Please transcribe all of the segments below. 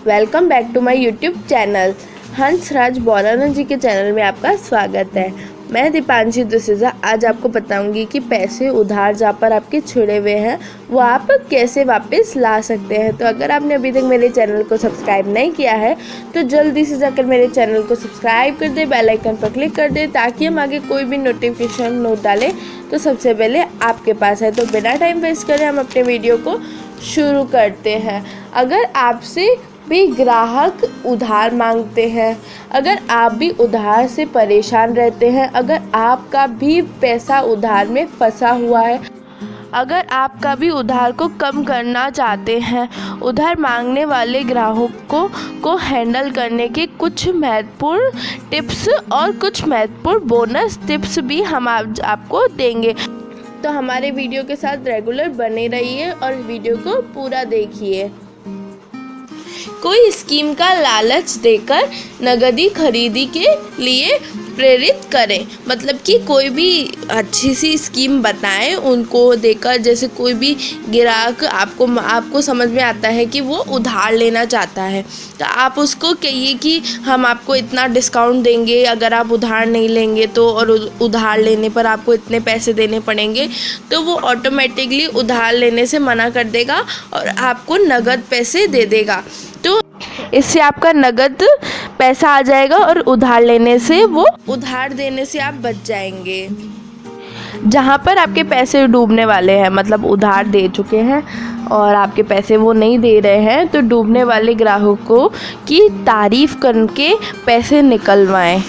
Welcome back to my YouTube channel. Hansraj Borana ji के channel में आपका स्वागत है। मैं दीपांशी दुसेजा आज आपको बताऊंगी कि पैसे उधार जहाँ पर आपके छुड़े हुए हैं वो आप कैसे वापस ला सकते हैं। तो अगर आपने अभी तक मेरे चैनल को सब्सक्राइब नहीं किया है तो जल्दी से जाकर मेरे चैनल को सब्सक्राइब कर दे, बेल आइकन पर क्लिक कर दे ताकि हम आगे कोई भी नोटिफिकेशन नोट डालें तो सबसे पहले आपके पास है। तो बिना टाइम वेस्ट करें हम अपने वीडियो को शुरू करते हैं। अगर आपसे भी ग्राहक उधार मांगते हैं, अगर आप भी उधार से परेशान रहते हैं, अगर आपका भी पैसा उधार में फंसा हुआ है, अगर आप कभी उधार को कम करना चाहते हैं, उधार मांगने वाले ग्राहकों को हैंडल करने के कुछ महत्वपूर्ण टिप्स और कुछ महत्वपूर्ण बोनस टिप्स भी हम आपको देंगे। तो हमारे वीडियो के साथ रेगुलर बने रहिए और वीडियो को पूरा देखिए। कोई स्कीम का लालच देकर नगदी खरीदी के लिए प्रेरित करें, मतलब कि कोई भी अच्छी सी स्कीम बताएं उनको देकर। जैसे कोई भी ग्राहक आपको समझ में आता है कि वो उधार लेना चाहता है तो आप उसको कहिए कि हम आपको इतना डिस्काउंट देंगे अगर आप उधार नहीं लेंगे तो, और उधार लेने पर आपको इतने पैसे देने पड़ेंगे, तो वो ऑटोमेटिकली उधार लेने से मना कर देगा और आपको नगद पैसे दे देगा। तो इससे आपका नगद पैसा आ जाएगा और उधार लेने से उधार देने से आप बच जाएंगे। जहाँ पर आपके पैसे डूबने वाले हैं, मतलब उधार दे चुके हैं और आपके पैसे वो नहीं दे रहे हैं, तो डूबने वाले ग्राहकों की तारीफ़ करके पैसे निकलवाएं,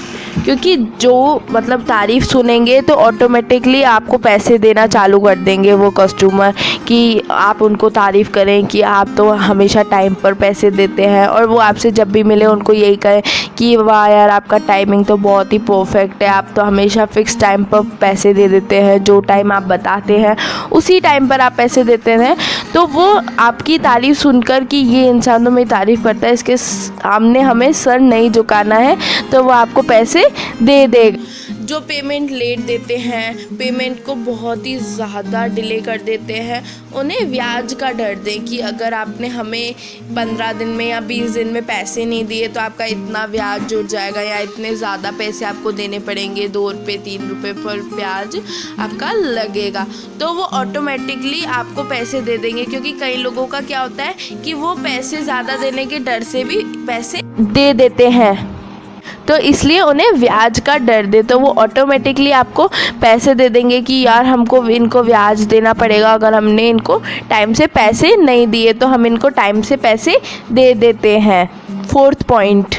क्योंकि जो मतलब तारीफ़ सुनेंगे तो ऑटोमेटिकली आपको पैसे देना चालू कर देंगे वो कस्टमर, कि आप उनको तारीफ़ करें कि आप तो हमेशा टाइम पर पैसे देते हैं, और वो आपसे जब भी मिले उनको यही कहें कि वाह यार आपका टाइमिंग तो बहुत ही परफेक्ट है, आप तो हमेशा फ़िक्स टाइम पर पैसे दे देते हैं, जो टाइम आप बताते हैं उसी टाइम पर आप पैसे देते हैं। तो वो आपकी तारीफ़ सुनकर कि ये इंसान तो मेरी तारीफ़ करता है, इसके सामने हमें सर नहीं झुकाना है, तो वो आपको पैसे दे देगा। जो पेमेंट लेट देते हैं, पेमेंट को बहुत ही ज़्यादा डिले कर देते हैं, उन्हें ब्याज का डर दें कि अगर आपने हमें 15 दिन में या 20 दिन में पैसे नहीं दिए तो आपका इतना ब्याज जुड़ जाएगा या इतने ज़्यादा पैसे आपको देने पड़ेंगे, 2 रुपये 3 रुपये पर ब्याज आपका लगेगा। तो वो ऑटोमेटिकली आपको पैसे दे देंगे, क्योंकि कई लोगों का क्या होता है कि वो पैसे ज़्यादा देने के डर से भी पैसे दे देते हैं, तो इसलिए उन्हें ब्याज का डर दे, तो वो ऑटोमेटिकली आपको पैसे दे देंगे कि यार हमको इनको ब्याज देना पड़ेगा, अगर हमने इनको टाइम से पैसे नहीं दिए तो हम इनको टाइम से पैसे दे देते हैं। 4th पॉइंट,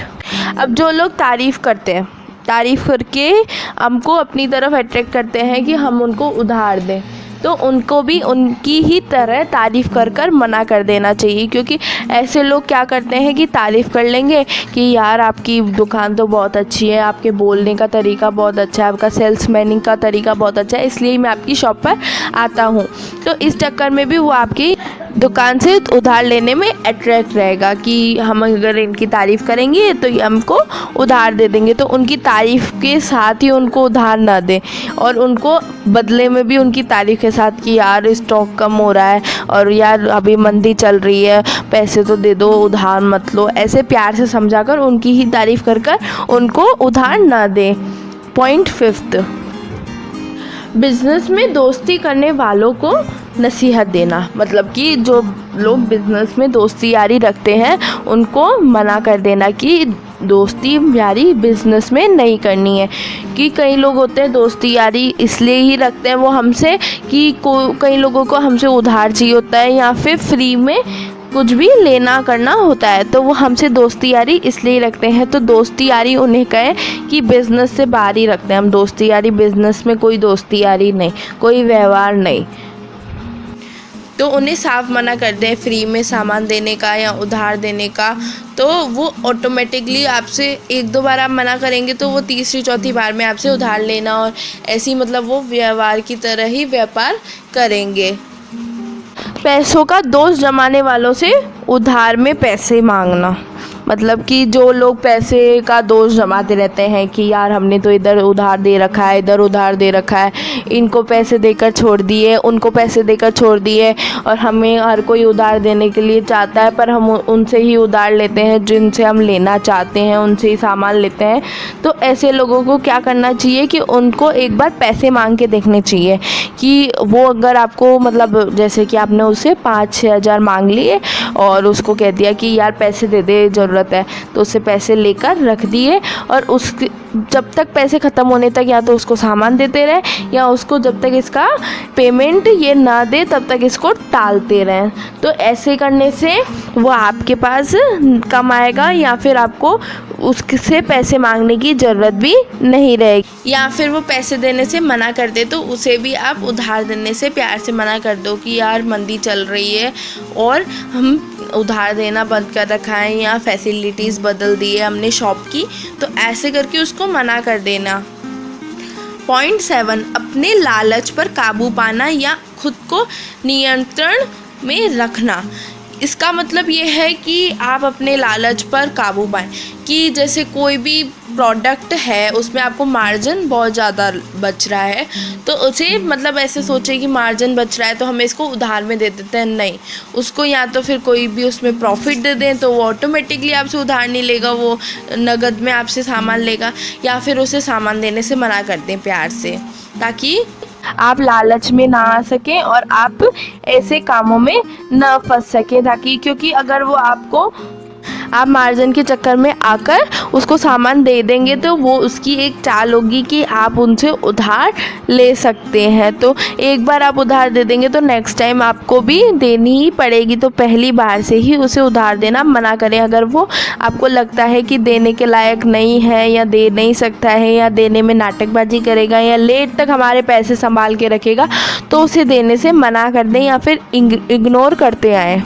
अब जो लोग तारीफ़ करते हैं, तारीफ़ करके हमको अपनी तरफ अट्रैक्ट करते हैं कि हम उनको उधार दें, तो उनको भी उनकी ही तरह तारीफ़ कर मना कर देना चाहिए। क्योंकि ऐसे लोग क्या करते हैं कि तारीफ़ कर लेंगे कि यार आपकी दुकान तो बहुत अच्छी है, आपके बोलने का तरीका बहुत अच्छा है, आपका सेल्समैनिंग का तरीका बहुत अच्छा है, इसलिए मैं आपकी शॉप पर आता हूँ। तो इस चक्कर में भी वो आपकी दुकान से उधार लेने में अट्रैक्ट रहेगा कि हम अगर इनकी तारीफ़ करेंगे तो ये हमको उधार दे देंगे, तो उनकी तारीफ़ के साथ ही उनको उधार ना दें, और उनको बदले में भी उनकी तारीफ़ के साथ कि यार स्टॉक कम हो रहा है और यार अभी मंदी चल रही है, पैसे तो दे दो, उधार मत लो, ऐसे प्यार से समझाकर उनकी ही तारीफ़ कर उनको उधार ना दें। पॉइंट 5th, बिज़नेस में दोस्ती करने वालों को नसीहत देना, मतलब कि जो लोग बिज़नेस में दोस्ती यारी रखते हैं उनको मना कर देना कि दोस्ती यारी बिज़नेस में नहीं करनी है। कि कई लोग होते हैं दोस्ती यारी इसलिए ही रखते हैं वो हमसे कि कई लोगों को हमसे उधार चाहिए होता है या फिर फ्री में कुछ भी लेना करना होता है, तो वो हमसे दोस्ती यारी इसलिए रखते हैं। तो दोस्ती यारी उन्हें कहें कि बिज़नेस से बाहर ही रखते हैं हम दोस्ती यारी, बिज़नेस में कोई दोस्ती यारी नहीं, कोई व्यवहार नहीं, तो उन्हें साफ मना कर दें फ्री में सामान देने का या उधार देने का। तो वो ऑटोमेटिकली आपसे 1-2 बार आप मना करेंगे तो वो तीसरी चौथी बार में आपसे उधार लेना और ऐसी मतलब वो व्यवहार की तरह ही व्यापार करेंगे। पैसों का दोष जमाने वालों से उधार में पैसे मांगना, मतलब कि जो लोग पैसे का दोष जमाते रहते हैं कि यार हमने तो इधर उधार दे रखा है, इधर उधार दे रखा है, इनको पैसे देकर छोड़ दिए, उनको पैसे देकर छोड़ दिए, और हमें हर कोई उधार देने के लिए चाहता है पर हम उनसे ही उधार लेते हैं जिनसे हम लेना चाहते हैं, उनसे ही सामान लेते हैं। तो ऐसे लोगों को क्या करना चाहिए कि उनको एक बार पैसे मांग के देखने चाहिए कि वो अगर आपको मतलब जैसे कि आपने उससे 5-6 हज़ार मांग लिए और उसको कह दिया कि यार पैसे दे दे, ज़रूरत है, तो उससे पैसे लेकर रख दिए और उसके जब तक पैसे ख़त्म होने तक या तो उसको सामान देते रहें या उसको जब तक इसका पेमेंट ये ना दे तब तक इसको टालते रहें। तो ऐसे करने से वो आपके पास कम आएगा या फिर आपको उससे पैसे मांगने की ज़रूरत भी नहीं रहेगी। या फिर वो पैसे देने से मना कर दे तो उसे भी आप उधार देने से प्यार से मना कर दो कि यार मंदी चल रही है और हम उधार देना बंद कर रखा है या फैसिलिटीज़ बदल दी है हमने शॉप की, तो ऐसे करके उसको मना कर देना। पॉइंट 7, अपने लालच पर काबू पाना या खुद को नियंत्रण में रखना। इसका मतलब ये है कि आप अपने लालच पर काबू पाएं कि जैसे कोई भी प्रोडक्ट है उसमें आपको मार्जिन बहुत ज़्यादा बच रहा है तो उसे मतलब ऐसे सोचे कि मार्जिन बच रहा है तो हमें इसको उधार में दे देते हैं, नहीं, उसको या तो फिर कोई भी उसमें प्रॉफिट दे दें तो वो ऑटोमेटिकली आपसे उधार नहीं लेगा, वो नगद में आपसे सामान लेगा, या फिर उसे सामान देने से मना कर दें प्यार से ताकि आप लालच में ना आ सकें और आप ऐसे कामों में ना फंस सकें, ताकि क्योंकि अगर वो आपको आप मार्जिन के चक्कर में आकर उसको सामान दे देंगे तो वो उसकी एक चाल होगी कि आप उनसे उधार ले सकते हैं। तो एक बार आप उधार दे देंगे तो नेक्स्ट टाइम आपको भी देनी ही पड़ेगी, तो पहली बार से ही उसे उधार देना मना करें। अगर वो आपको लगता है कि देने के लायक नहीं है या दे नहीं सकता है या देने में नाटकबाजी करेगा या लेट तक हमारे पैसे संभाल के रखेगा तो उसे देने से मना कर दें या फिर इग्नोर करते आएँ।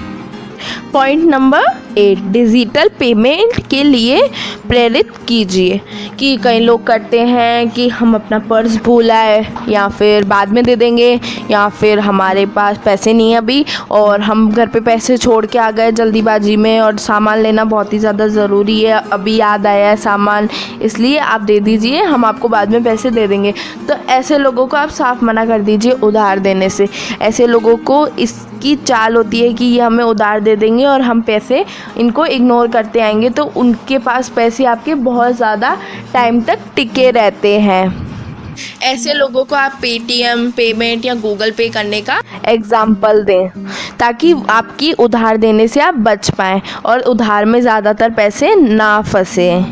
पॉइंट नंबर 8, डिजिटल पेमेंट के लिए प्रेरित कीजिए। कि कई लोग करते हैं कि हम अपना पर्स भूल आए या फिर बाद में दे देंगे या फिर हमारे पास पैसे नहीं है अभी और हम घर पे पैसे छोड़ के आ गए जल्दीबाजी में और सामान लेना बहुत ही ज़्यादा ज़रूरी है, अभी याद आया है सामान, इसलिए आप दे दीजिए, हम आपको बाद में पैसे दे देंगे। तो ऐसे लोगों को आप साफ मना कर दीजिए उधार देने से। ऐसे लोगों को इसकी चाल होती है कि ये हमें उधार दे देंगे और हम पैसे इनको इग्नोर करते आएंगे तो उनके पास पैसे आपके बहुत ज़्यादा टाइम तक टिके रहते हैं। ऐसे लोगों को आप पेटीएम पेमेंट या गूगल पे करने का एग्जाम्पल दें ताकि आपकी उधार देने से आप बच पाएँ और उधार में ज़्यादातर पैसे ना फंसे।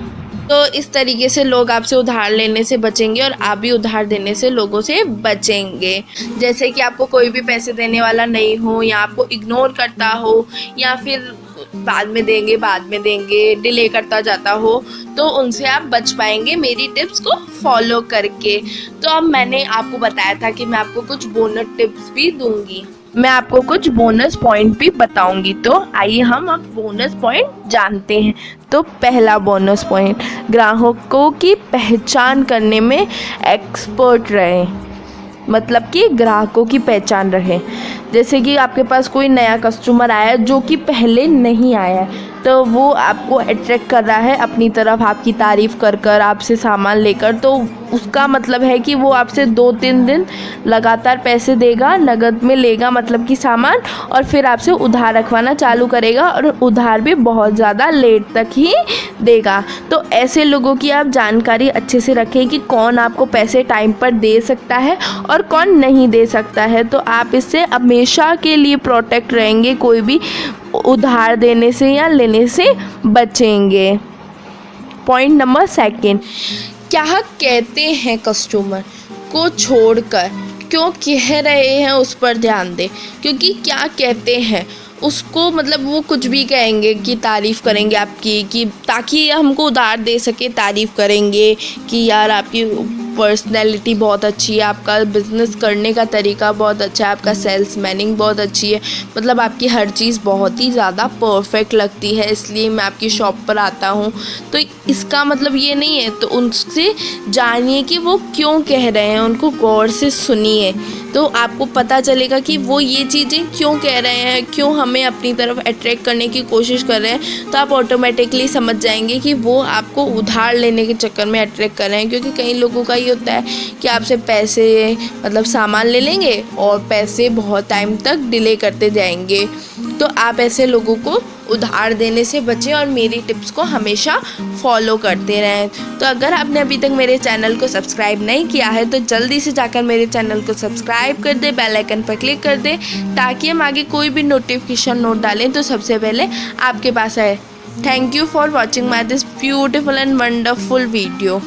तो इस तरीके से लोग आपसे उधार लेने से बचेंगे और आप भी उधार देने से लोगों से बचेंगे। जैसे कि आपको कोई भी पैसे देने वाला नहीं हो या आपको इग्नोर करता हो या फिर बाद में देंगे डिले करता जाता हो तो उनसे आप बच पाएंगे मेरी टिप्स को फॉलो करके। तो अब मैंने आपको बताया था कि मैं आपको कुछ बोनस टिप्स भी दूंगी, मैं आपको कुछ बोनस पॉइंट भी बताऊंगी। तो आइए हम अब बोनस पॉइंट जानते हैं। तो पहला बोनस पॉइंट, ग्राहकों की पहचान करने में एक्सपर्ट रहें। मतलब कि ग्राहकों की पहचान रहे। जैसे कि आपके पास कोई नया कस्टमर आया जो कि पहले नहीं आया है तो वो आपको अट्रैक्ट कर रहा है अपनी तरफ, आपकी तारीफ़ कर कर आपसे सामान लेकर, तो उसका मतलब है कि वो आपसे 2-3 दिन लगातार पैसे देगा, नगद में लेगा मतलब कि सामान, और फिर आपसे उधार रखवाना चालू करेगा और उधार भी बहुत ज़्यादा लेट तक ही देगा। तो ऐसे लोगों की आप जानकारी अच्छे से रखें कि कौन आपको पैसे टाइम पर दे सकता है और कौन नहीं दे सकता है। तो आप इससे हमेशा के लिए प्रोटेक्ट रहेंगे, कोई भी उधार देने से या लेने से बचेंगे। पॉइंट नंबर 2, क्या कहते हैं कस्टमर को छोड़कर क्यों कह रहे हैं उस पर ध्यान दें। क्योंकि क्या कहते हैं उसको मतलब वो कुछ भी कहेंगे कि तारीफ़ करेंगे आपकी, कि ताकि हमको उधार दे सके, तारीफ़ करेंगे कि यार आपकी पर्सनैलिटी बहुत अच्छी है, आपका बिज़नेस करने का तरीका बहुत अच्छा है, आपका सेल्स मैनिंग बहुत अच्छी है, मतलब आपकी हर चीज़ बहुत ही ज़्यादा परफेक्ट लगती है, इसलिए मैं आपकी शॉप पर आता हूँ। तो इसका मतलब ये नहीं है, तो उनसे जानिए कि वो क्यों कह रहे हैं, उनको गौर से सुनिए, तो आपको पता चलेगा कि वो ये चीज़ें क्यों कह रहे हैं, क्यों हमें अपनी तरफ अट्रैक्ट करने की कोशिश कर रहे हैं। तो आप ऑटोमेटिकली समझ जाएंगे कि वो आपको उधार लेने के चक्कर में अट्रैक्ट कर रहे हैं, क्योंकि कई लोगों का ये होता है कि आपसे पैसे मतलब सामान ले लेंगे और पैसे बहुत टाइम तक डिले करते जाएंगे। तो आप ऐसे लोगों को उधार देने से बचें और मेरी टिप्स को हमेशा फॉलो करते रहें। तो अगर आपने अभी तक मेरे चैनल को सब्सक्राइब नहीं किया है तो जल्दी से जाकर मेरे चैनल को सब्सक्राइब कर दे, बेल आइकन पर क्लिक कर दे, ताकि हम आगे कोई भी नोटिफिकेशन नोट डालें तो सबसे पहले आपके पास आए। Thank you for watching my this beautiful and wonderful video.